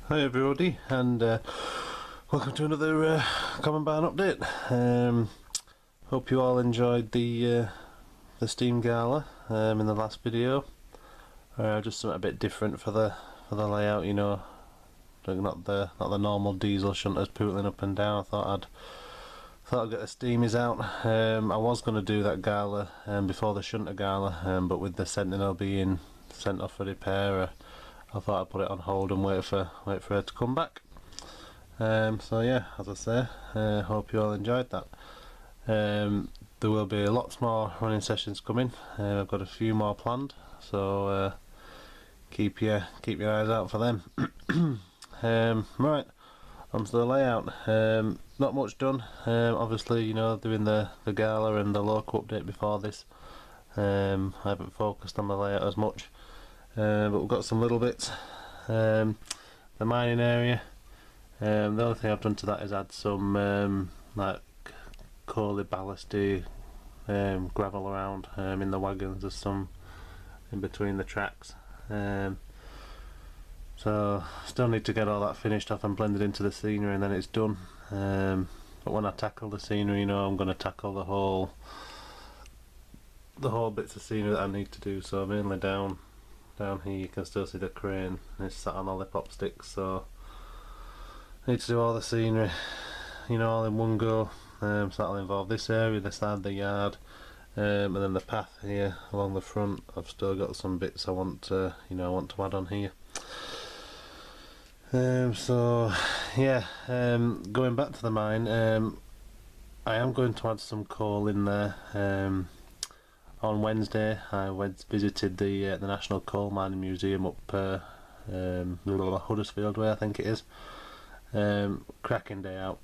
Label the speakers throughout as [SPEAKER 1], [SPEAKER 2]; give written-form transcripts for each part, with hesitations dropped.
[SPEAKER 1] Hi everybody, and welcome to another Common Barn update. Hope you all enjoyed the Steam Gala in the last video. Just something a bit different for the layout, you know, not the normal diesel shunters pootling up and down. I thought I'd get the steamies out. I was going to do that gala before the shunter gala, but with the Sentinel being sent off for repair, I thought I'd put it on hold and wait for her to come back. So yeah, as I say, hope you all enjoyed that. There will be lots more running sessions coming. I've got a few more planned, so keep your eyes out for them. Right, onto the layout. Not much done. Obviously, you know, doing the gala and the local update before this. I haven't focused on the layout as much. But we've got some little bits. The mining area, the only thing I've done to that is add some like coaly ballasty gravel around in the wagons. There's some in between the tracks, so still need to get all that finished off and blended into the scenery, and then it's done. But when I tackle the scenery, you know, I'm going to tackle the whole bits of scenery that I need to do. So mainly down here you can still see the crane, it's sat on all the pop sticks, so I need to do all the scenery, you know, all in one go. So that'll involve this area, the side of the yard, and then the path here along the front. I've still got some bits I want to, you know, add on here. So yeah, going back to the mine, I am going to add some coal in there. On Wednesday I visited the National Coal Mining Museum up Huddersfield Way, I think it is. Cracking day out,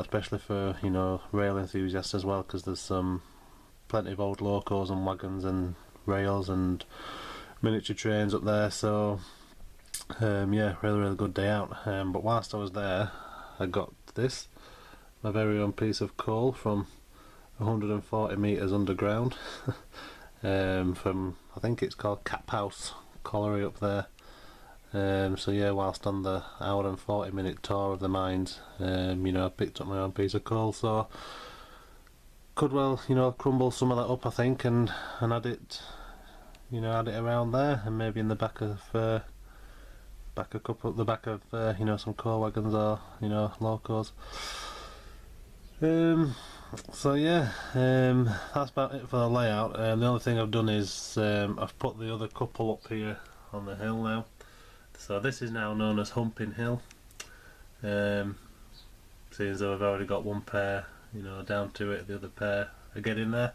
[SPEAKER 1] especially for, you know, rail enthusiasts as well, because there's plenty of old locos and wagons and rails and miniature trains up there. So yeah, really good day out. But whilst I was there, I got this, my very own piece of coal from 140 metres underground from, I think it's called Caboose colliery up there. So yeah, whilst on the hour and 40-minute tour of the mines, you know, I picked up my own piece of coal, so could well, you know, crumble some of that up, I think, and add it, you know, add it around there, and maybe in the back of the back of you know, some coal wagons or, you know, locos. So yeah, that's about it for the layout. The only thing I've done is I've put the other couple up here on the hill now. So this is now known as Humping Hill, seeing as though I've already got one pair, you know, down to it, the other pair are getting there.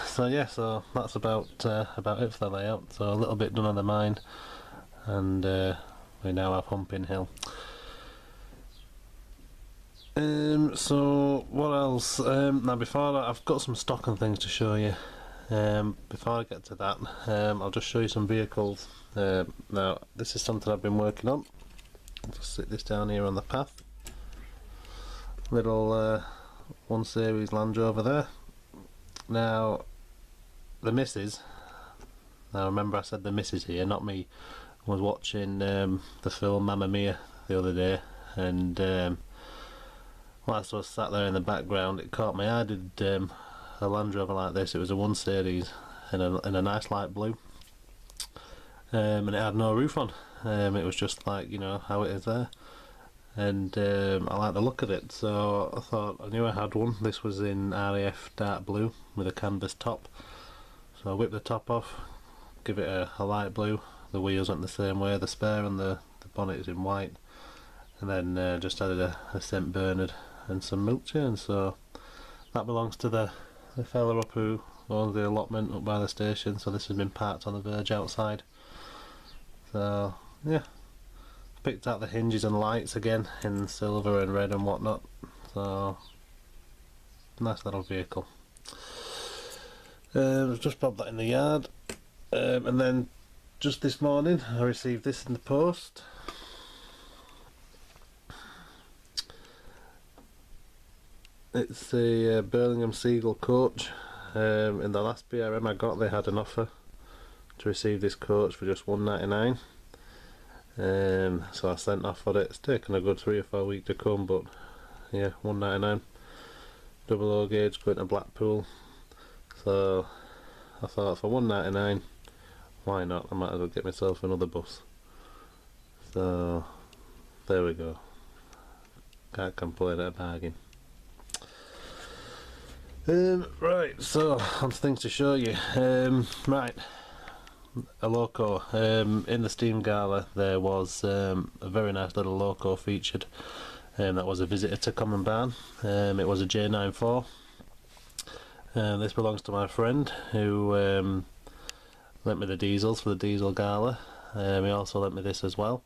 [SPEAKER 1] So yeah, so that's about it for the layout. So a little bit done on the mine, and we now have Humping Hill. So what else? Now before that, I've got some stock and things to show you. Before I get to that, I'll just show you some vehicles. Now this is something I've been working on. I'll just sit this down here on the path. Little 1 Series Land Rover there. Now the missus, now remember I said the missus here, not me, was watching the film Mamma Mia the other day, and whilst I was sat there in the background, it caught my eye. I did a Land Rover like this. It was a 1 Series in a nice light blue, and it had no roof on. It was just like, you know, how it is there, and I like the look of it, so I thought, I knew I had one. This was in RAF dark blue with a canvas top, so I whipped the top off, give it a light blue. The wheels went the same way, the spare and the bonnet is in white, and then just added a St Bernard and some milk churns. So that belongs to the fella up who owns the allotment up by the station, so this has been parked on the verge outside. So yeah, picked out the hinges and lights again in silver and red and whatnot, so nice little vehicle. Just popped that in the yard, and then just this morning I received this in the post. It's the Birmingham Seagull Coach. In the last BRM I got, they had an offer to receive this coach for just £1.99. So I sent off for it. It's taken a good 3 or 4 weeks to come, but yeah, £1.99, double O gauge, going to Blackpool. So I thought for £1.99, why not? I might as well get myself another bus. So there we go. Can't complain at a bargain. Right, so on to things to show you. Right, a loco. In the Steam Gala there was a very nice little loco featured. That was a visitor to Common Barn. It was a J94. This belongs to my friend who lent me the diesels for the diesel gala. He also lent me this as well.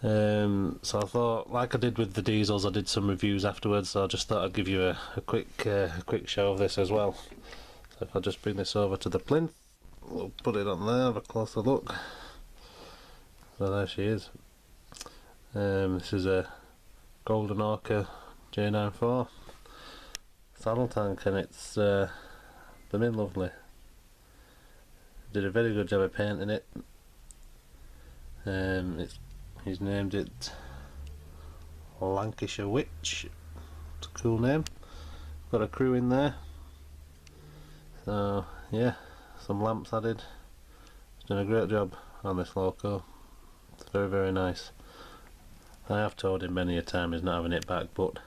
[SPEAKER 1] So I thought, like I did with the diesels, I did some reviews afterwards, so I just thought I'd give you a quick show of this as well. So if I just bring this over to the plinth, we'll put it on there, have a closer look. So there she is. This is a Golden Orca J94 saddle tank, and it's been lovely. Did a very good job of painting it. He's named it Lancashire Witch. It's a cool name. Got a crew in there. So yeah, some lamps added. He's done a great job on this loco. It's very, very nice. I have told him many a time he's not having it back, but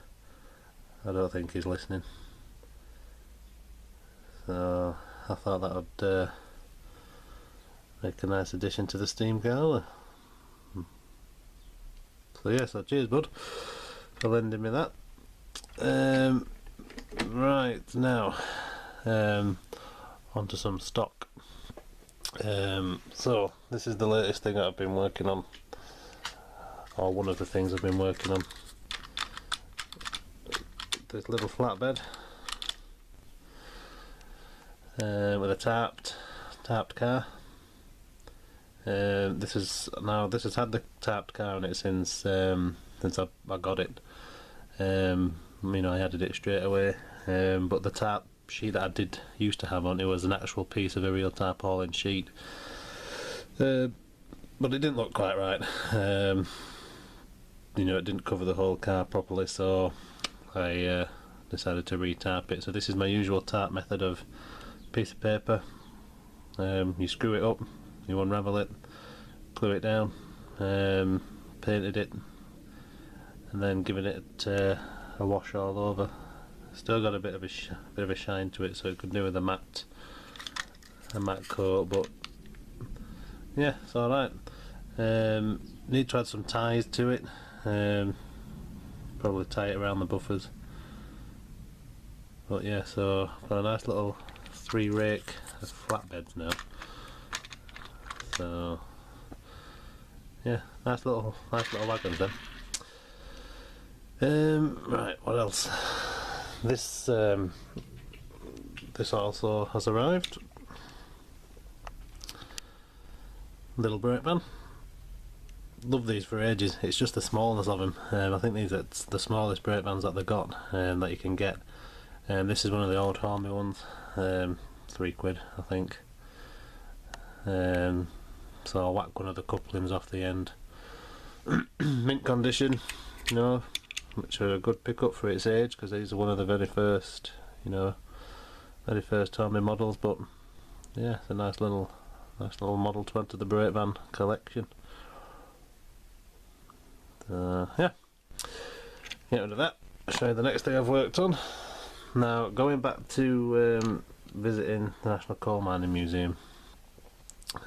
[SPEAKER 1] I don't think he's listening. So I thought that would make a nice addition to the Steam Gala. So yeah, so cheers bud for lending me that. Right, now onto some stock. So this is the latest thing that I've been working on, or one of the things I've been working on. This little flatbed with a tarped car. This has had the tarped car on it since I got it. I added it straight away, but the tarp sheet that I used to have on it was an actual piece of a real tarpaulin sheet, but it didn't look quite right. It didn't cover the whole car properly, so I decided to re-tarp it. So this is my usual tarp method of piece of paper. You screw it up, you unravel it, glue it down, painted it, and then given it a wash all over. Still got a bit of a shine to it, so it could do with a matte coat, but yeah, it's all right. Need to add some ties to it. Probably tie it around the buffers. But yeah, so I've got a nice little 3 rake of flatbeds now. So yeah, nice little wagons then. Right, what else? This also has arrived. Little brake van. Love these for ages. It's just the smallness of them. I think these are the smallest brake vans that they got, that you can get. This is one of the old Hornby ones. £3, I think. So I'll whack one of the couplings off the end. Mint condition, which are a good pickup for its age, because these are one of the very first Hornby models. But yeah, it's a nice little model to add to the brake van collection. Yeah, get rid of that. I'll show you the next thing I've worked on. Now, going back to visiting the National Coal Mining Museum,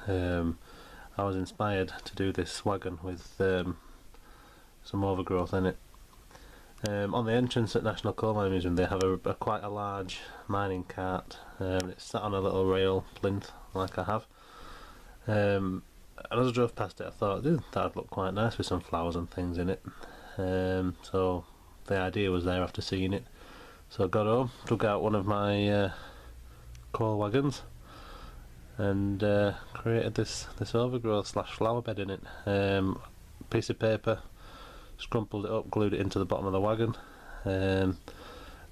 [SPEAKER 1] I was inspired to do this wagon with some overgrowth in it. On the entrance at National Coal Mining Museum, they have quite a large mining cart. It's sat on a little rail plinth, like I have. And as I drove past it, I thought, that'd look quite nice with some flowers and things in it. So the idea was there after seeing it. So I got home, took out one of my coal wagons, and created this overgrowth / flower bed in it. Piece of paper, scrumpled it up, glued it into the bottom of the wagon. Then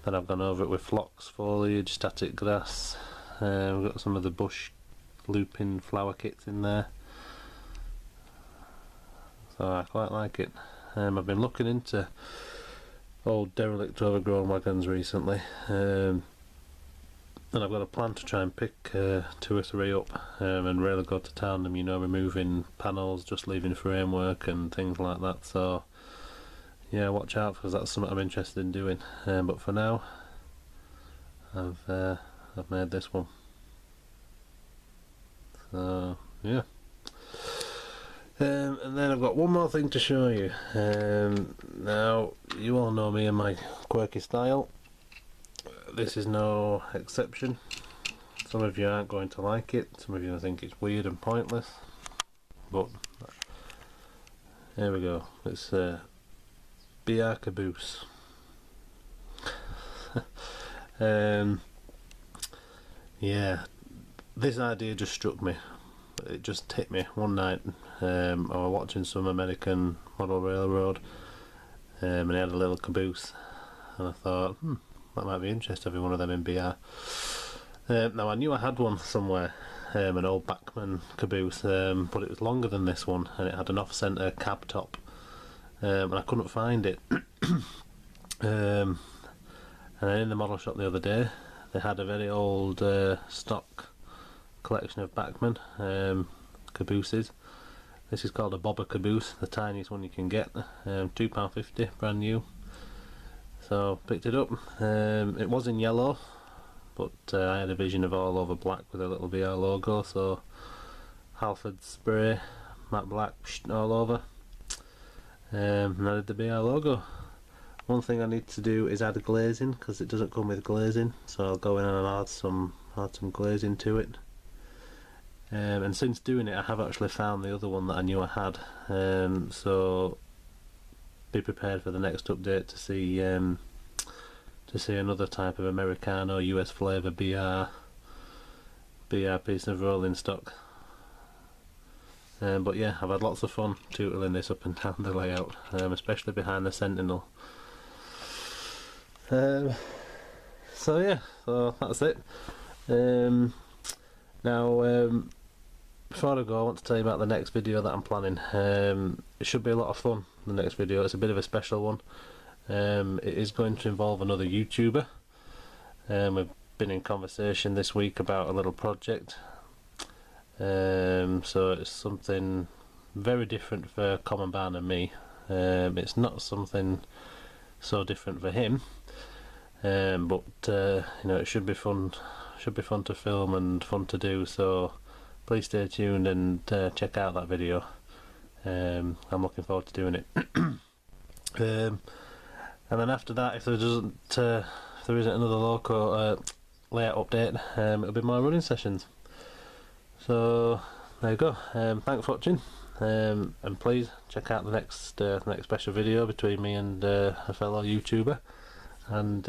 [SPEAKER 1] I've gone over it with phlox foliage, static grass. We've got some of the bush looping flower kits in there. so I quite like it. I've been looking into old derelict overgrown wagons recently, and I've got a plan to try and pick 2 or 3 up and really go to town them, you know, removing panels, just leaving framework and things like that. So yeah, watch out, because that's something I'm interested in doing. But for now, I've made this one. So yeah. And then I've got one more thing to show you. Now, you all know me and my quirky style. This is no exception. Some of you aren't going to like it, some of you think it's weird and pointless, but here we go. It's BR Caboose. Yeah, this idea just struck me. It just hit me one night. I was watching some American model railroad, and he had a little caboose, and I thought, that might be interesting, having one of them in BR. Now I knew I had one somewhere, an old Bachmann caboose, but it was longer than this one, and it had an off-centre cab top, and I couldn't find it. And then in the model shop the other day, they had a very old stock collection of Bachmann cabooses. This is called a bobber caboose, the tiniest one you can get, £2.50, brand new. So picked it up. It was in yellow, but I had a vision of all over black with a little BR logo, so Halford spray, matte black, all over, and I did the BR logo. One thing I need to do is add glazing, because it doesn't come with glazing, so I'll go in and add some glazing to it. And since doing it, I have actually found the other one that I knew I had, so be prepared for the next update to see another type of Americano US flavour BR piece of rolling stock. But yeah, I've had lots of fun tootling this up and down the layout, especially behind the Sentinel. So yeah, so that's it. Now, before I go, I want to tell you about the next video that I'm planning. It should be a lot of fun, the next video. It's a bit of a special one. It is going to involve another YouTuber. We've been in conversation this week about a little project. So it's something very different for Common Barn and me. It's not something so different for him, but you know, it should be fun. Should be fun to film and fun to do. So please stay tuned and check out that video. I'm looking forward to doing it. And then after that, if there isn't another local layout update, it'll be more running sessions. So there you go. Thanks for watching, and please check out the next special video between me and a fellow YouTuber. And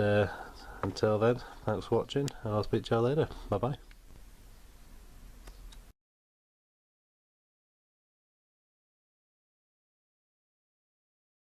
[SPEAKER 1] until then, thanks for watching, and I'll speak to you all later. Bye bye.